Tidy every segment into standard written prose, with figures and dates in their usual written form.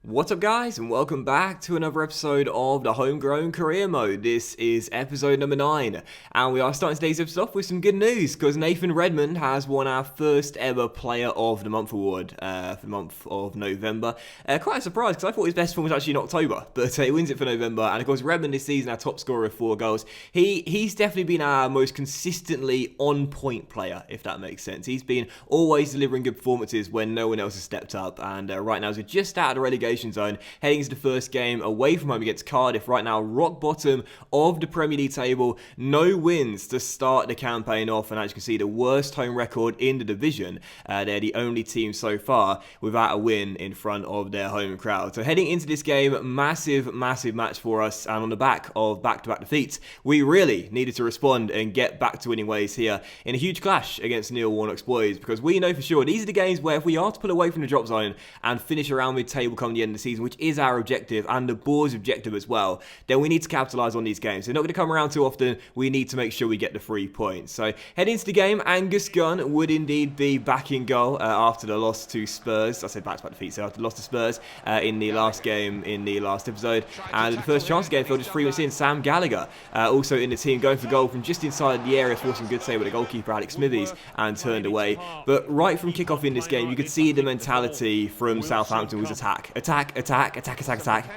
What's up guys, and welcome back to another episode of the Homegrown Career Mode. This is episode number 9, and we are starting today's episode off with some good news, because Nathan Redmond has won our first ever Player of the Month award for the month of November. Quite a surprise, because I thought his best form was actually in October, but he wins it for November, and of course Redmond this season, our top scorer of 4 goals. He's definitely been our most consistently on-point player, if that makes sense. He's been always delivering good performances when no one else has stepped up, and right now, as we're just out of the relegation zone, heading into the first game away from home against Cardiff. Right now, rock bottom of the Premier League table, no wins to start the campaign off, and as you can see, the worst home record in the division. They're the only team so far without a win in front of their home crowd. So heading into this game, massive match for us, and on the back of back-to-back defeats, we really needed to respond and get back to winning ways here in a huge clash against Neil Warnock's boys, because we know for sure these are the games where if we are to pull away from the drop zone and finish around mid-table come the end of the season, which is our objective and the board's objective as well, then we need to capitalise on these games. They're not going to come around too often. We need to make sure we get the 3 points. So heading into the game, Angus Gunn would indeed be back in goal after the loss to Spurs. I said back-to-back defeat, so after the loss to Spurs in the last game in the last episode. And the first chance of the game fell just 3 minutes in. Sam Gallagher also in the team, going for goal from just inside the area, forcing good save with the goalkeeper Alex Smithies and turned away. But right from kick-off in this game, you could see the mentality from Southampton was attack,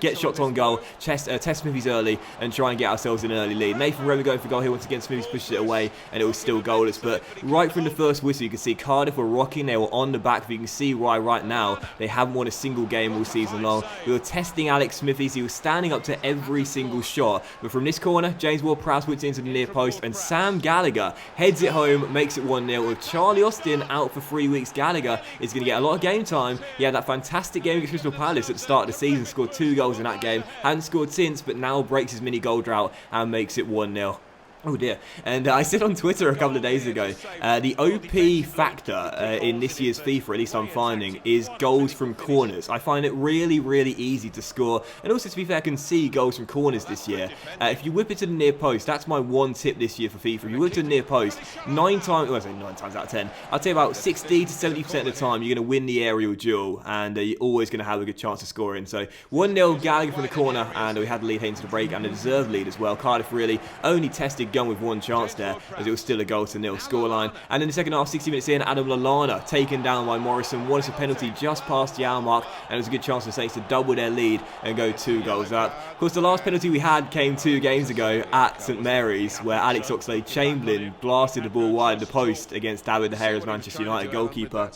get shots on goal, test Smithies early and try and get ourselves an early lead. Nathan Redmond going for goal here once again. Smithies pushes it away and it was still goalless. But right from the first whistle, you can see Cardiff were rocking. They were on the back. But you can see why right now they haven't won a single game all season long. We were testing Alex Smithies. He was standing up to every single shot. But from this corner, James Ward-Prowse puts it into the near post and Sam Gallagher heads it home, makes it 1-0. With Charlie Austin out for 3 weeks, Gallagher is going to get a lot of game time. He had that fantastic game against Crystal Palace at the start of the season, scored 2 goals in that game, hadn't scored since, but now breaks his mini goal drought and makes it 1-0. Oh dear. And I said on Twitter a couple of days ago, the OP factor in this year's FIFA, at least I'm finding, is goals from corners. I find it really easy to score. And also, to be fair, I can see goals from corners this year. If you whip it to the near post, that's my one tip this year for FIFA. If you whip it to the near post, 9 times out of 10, I'd say about 60 to 70% of the time, you're going to win the aerial duel, and you're always going to have a good chance of scoring. So 1-0 Gallagher from the corner, and we had the lead heading to the break, and a deserved lead as well. Cardiff really only tested Gunn with 1 chance there, as it was still a goal to nil scoreline. And in the second half, 60 minutes in, Adam Lallana taken down by Morrison, won us a penalty just past the hour mark, and it was a good chance for the Saints to double their lead and go 2 goals up. Of course, the last penalty we had came 2 games ago at St Mary's, where Alex Oxlade-Chamberlain blasted the ball wide of the post against David De Gea's Manchester United goalkeeper,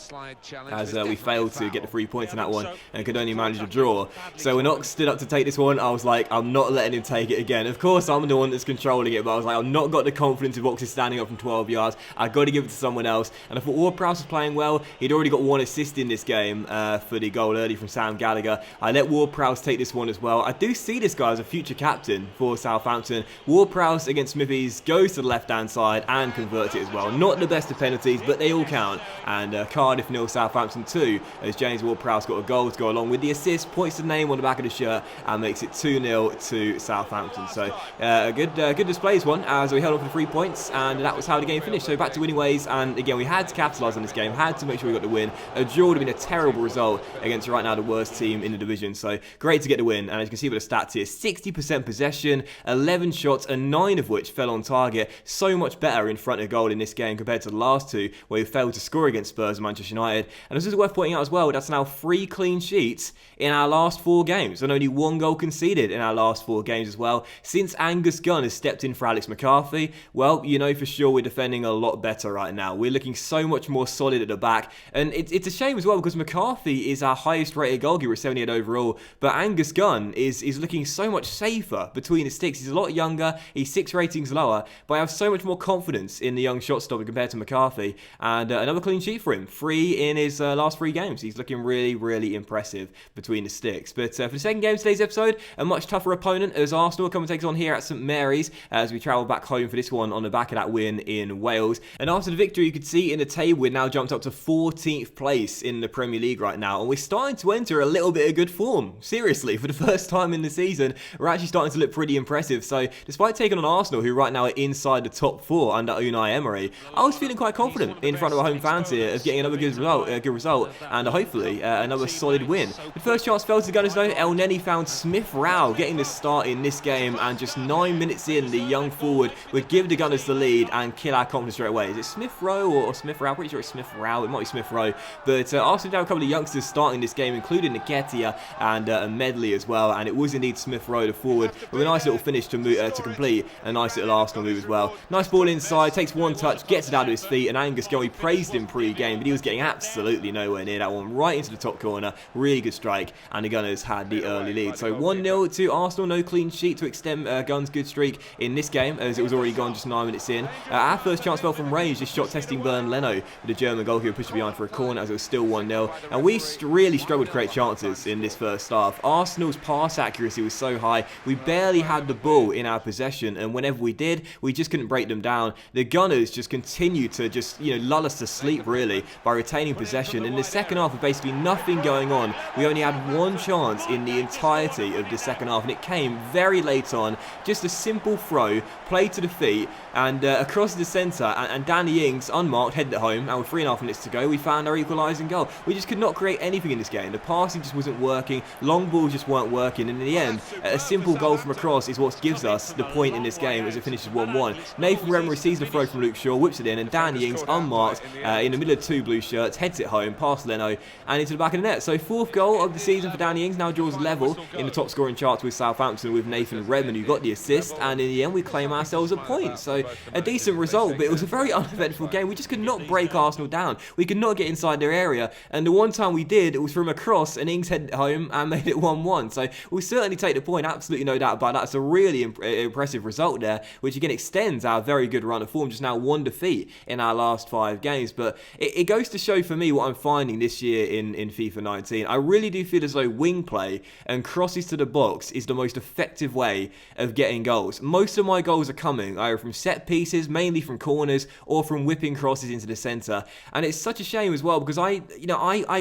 as we failed to get the 3 points in that one and could only manage a draw. So when Ox stood up to take this one, I was like, I'm not letting him take it again. Of course, I'm the one that's controlling it, but I was like, I've not got the confidence of Ox is standing up from 12 yards. I've got to give it to someone else. And I thought Ward-Prowse was playing well. He'd already got 1 assist in this game for the goal early from Sam Gallagher. I let Ward-Prowse take this one as well. I do see this guy as a future captain for Southampton. Ward-Prowse against Smithies goes to the left-hand side and converts it as well. Not the best of penalties, but they all count. And Cardiff 0, Southampton 2, as James Ward-Prowse got a goal to go along with the assist, points the name on the back of the shirt and makes it 2-0 to Southampton. So a good display this one, as we held on for the 3 points, and that was how the game finished. So back to winning ways, and again, we had to capitalise on this game, had to make sure we got the win. A draw would have been a terrible result against right now the worst team in the division. So great to get the win, and as you can see by the stats here, 60% possession, 11 shots, and 9 of which fell on target. So much better in front of goal in this game compared to the last 2, where we failed to score against Spurs and Manchester United. And this is worth pointing out as well, that's now 3 clean sheets in our last 4 games, and only 1 goal conceded in our last 4 games as well. Since Angus Gunn has stepped in for Alex McCarthy, well, you know for sure we're defending a lot better right now. We're looking so much more solid at the back, and it's a shame as well, because McCarthy is our highest rated goalkeeper, 78 overall, but Angus Gunn is looking so much safer between the sticks. He's a lot younger, he's 6 ratings lower, but I have so much more confidence in the young shot stopper compared to McCarthy, and another clean sheet for him, 3 in his last 3 games. He's looking really impressive between the sticks. But for the second game of today's episode, a much tougher opponent, as Arsenal come and take us on here at St Mary's, as we travel back back home for this one on the back of that win in Wales. And after the victory, you could see in the table, we're now jumped up to 14th place in the Premier League right now. And we're starting to enter a little bit of good form. Seriously, for the first time in the season, we're actually starting to look pretty impressive. So despite taking on Arsenal, who right now are inside the top 4 under Unai Emery, I was feeling quite confident in front of our home fans here of getting another good result and hopefully another solid win. The first chance fell to the Gunners though. El Neni found Smith Rowe getting the start in this game, and just 9 minutes in, the young forward would give the Gunners the lead and kill our confidence straight away. Is it Smith Rowe or Smith Rowe? Pretty sure it's Smith Rowe. It might be Smith Rowe. But Arsenal have a couple of youngsters starting this game, including Nketiah and Medley as well. And it was indeed Smith Rowe, the forward, with a nice little finish to complete a nice little Arsenal move as well. Nice ball inside, takes one touch, gets it out of his feet, and Angus Gold, we praised him pre-game, but he was getting absolutely nowhere near that one, right into the top corner. Really good strike, and the Gunners had the early lead. So 1-0 to Arsenal, no clean sheet to extend Gunn's good streak in this game, as it was already gone just 9 minutes in. Our first chance fell from range, just shot testing Bernd Leno, with the German goalkeeper pushed behind for a corner as it was still 1-0. And we really struggled to create chances in this first half. Arsenal's pass accuracy was so high, we barely had the ball in our possession, and whenever we did, we just couldn't break them down. The Gunners just continued to lull us to sleep really by retaining possession. In the second half, with basically nothing going on, we only had one chance in the entirety of the second half, and it came very late on. Just a simple throw, played to the feet, and across the centre, and Danny Ings, unmarked, headed it home, and with 3.5 minutes to go, we found our equalising goal. We just could not create anything in this game. The passing just wasn't working, long balls just weren't working, and in the end, a simple goal from across is what gives us the point in this game as it finishes 1-1. Nathan Redmond receives the throw from Luke Shaw, whips it in, and Danny Ings, unmarked, in the middle of 2 blue shirts, heads it home, past Leno, and into the back of the net. So 4th goal of the season for Danny Ings, now draws level in the top scoring charts with Southampton, with Nathan Redmond, who got the assist, and in the end we claim ourselves a point. So a decent result, but it was a very uneventful game. We just could not break Arsenal down. We could not get inside their area, and the one time we did, it was from a cross, and Ings headed it home and made it 1-1. So we'll certainly take the point, absolutely no doubt about that. It's a really impressive result there, which again extends our very good run of form, just now 1 defeat in our last 5 games. But it goes to show for me what I'm finding this year in FIFA 19. I really do feel as though wing play and crosses to the box is the most effective way of getting goals. Most of my goals are coming either from set pieces, mainly from corners, or from whipping crosses into the centre. And it's such a shame as well, because I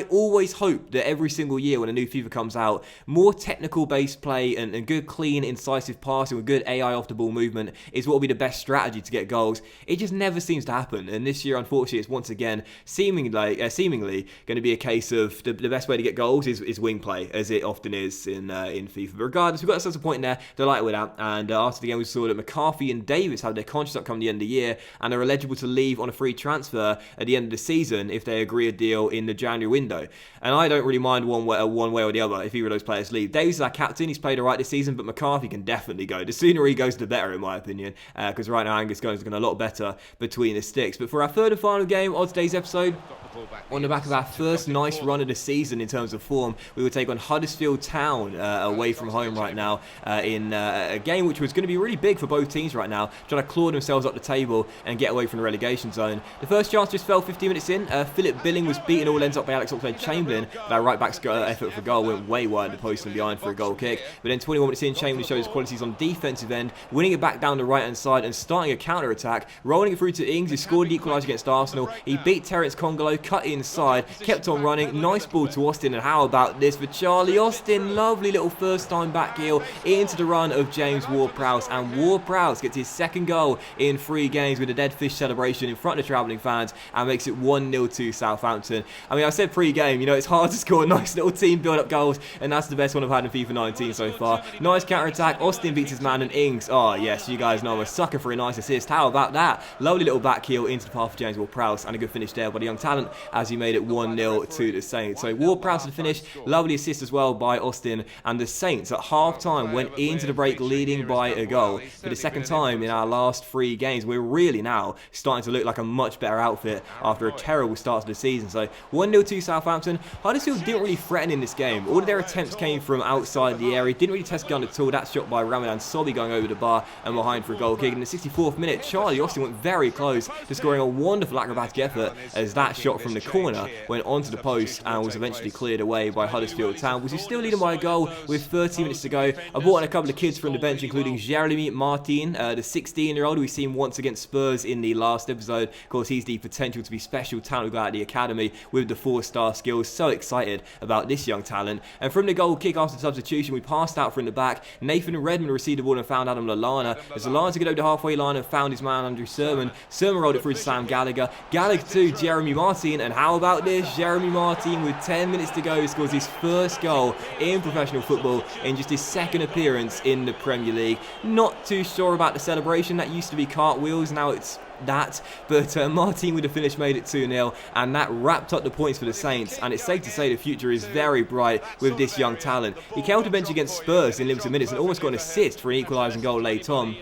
always hope that every single year when a new FIFA comes out, more technical based play and good, clean, incisive passing with good AI off the ball movement is what will be the best strategy to get goals. It just never seems to happen, and this year unfortunately it's once again seemingly going to be a case of the best way to get goals is wing play, as it often is in FIFA. But regardless, we've got ourselves a point there, delighted with that. And after the game we saw that McCarthy and Davis had their contracts up come the end of the year and are eligible to leave on a free transfer at the end of the season if they agree a deal in the January window. And I don't really mind one way or the other if either of those players leave. Davis is our captain, he's played alright this season, but McCarthy can definitely go. The sooner he goes, the better in my opinion, because right now Angus Gomes is going a lot better between the sticks. But for our third and final game of today's episode, on the back of our first nice run of the season in terms of form, we will take on Huddersfield Town away from home right now in a game which was going to be really big for both teams right now, trying to claw themselves up the table and get away from the relegation zone. The first chance just fell 15 minutes in. Philip Billing was beaten all ends up by Alex Oxlade-Chamberlain, but our right back's effort for goal went way wide of the post and behind for a goal kick. But then 21 minutes in, Chamberlain showed his qualities on the defensive end, winning it back down the right hand side and starting a counter attack, rolling it through to Ings, who scored the equaliser against Arsenal. He beat Terence Congolo, cut inside, kept on running, nice ball to Austin, and how about this for Charlie Austin? Lovely little first time back heel into the run of James Ward-Prowse, and Ward-Prowse gets his second goal in 3 games with a dead fish celebration in front of travelling fans and makes it 1-0 to Southampton. I mean, I said pre-game, it's hard to score nice little team build-up goals, and that's the best one I've had in FIFA 19 so far. Nice counter-attack, Austin beats his man, and Ings, oh yes, you guys know I'm a sucker for a nice assist. How about that? Lovely little back heel into the path of James Ward-Prowse, and a good finish there by the young talent as he made it 1-0 to the Saints. So Ward-Prowse to the finish, lovely assist as well by Austin, and the Saints at half-time went into the break leading by a goal. For the second time in our last 3 games, we're really now starting to look like a much better outfit after a terrible start to the season. So 1-0 to Southampton. Huddersfield didn't really threaten in this game. All of their attempts came from outside the area, didn't really test gun at all. That shot by Ramadan Sobhi going over the bar and behind for a goal kick. In the 64th minute, Charlie Austin went very close to scoring a wonderful acrobatic effort as that shot from the corner went onto the post and was eventually cleared away by Huddersfield Town, which is still leading by a goal with 30 minutes to go. I brought in a couple of kids from the bench, including Jeremy Martin, the 16-year-old we've seen once against Spurs in the last episode. Of course, he's the potential to be special talent we got at the academy with the 4-star skills. So excited about this young talent. And from the goal kick after substitution, we passed out from the back. Nathan Redmond received the ball and found Adam Lallana. As Lallana took it over the halfway line and found his man Andrew Sermon. Sermon rolled it through to Sam Gallagher. Gallagher to Jeremy Martin. And how about this? Jeremy Martin, with 10 minutes to go, scores his first goal in professional football in just his second appearance in the Premier League. Not too sure about the celebration. That used to be cartwheels, now it's that, but Martin with the finish made it 2-0, and that wrapped up the points for the Saints. And it's safe to say the future is very bright with this young talent. He came off the bench against Spurs in limited minutes and almost got an assist for an equalising goal late on.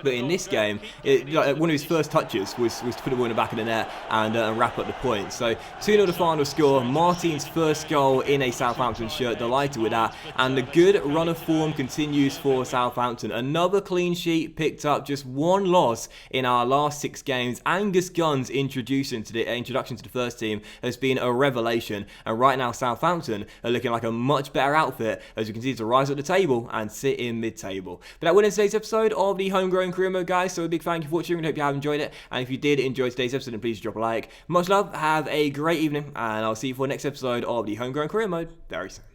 But in this game, one of his first touches was to put the ball in the back of the net and wrap up the points. So 2-0 the final score. Martin's first goal in a Southampton shirt. Delighted with that. And the good run of form continues for Southampton. Another clean sheet picked up, just one loss in our last 6 games. Angus Gunn's introduction to the first team has been a revelation. And right now Southampton are looking like a much better outfit as we continue to rise up the table and sit in mid-table. But that will end today's episode of the Homegrown Career Mode, guys. So a big thank you for watching, and hope you have enjoyed it. And if you did enjoy today's episode, then please drop a like. Much love, have a great evening, and I'll see you for the next episode of the Homegrown Career Mode very soon.